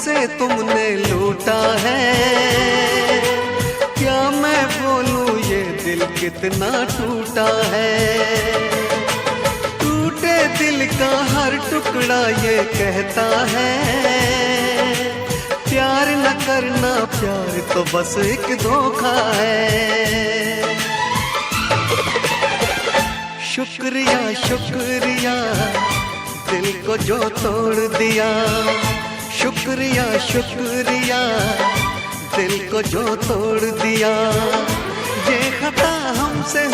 से तुमने लूटा है। क्या मैं बोलूं ये दिल कितना टूटा है। टूटे दिल का हर टुकड़ा ये कहता है, प्यार न करना, प्यार तो बस एक धोखा है। शुक्रिया शुक्रिया दिल को जो तोड़ दिया, शुक्रिया शुक्रिया दिल को जो तोड़ दिया। ये खता हमसे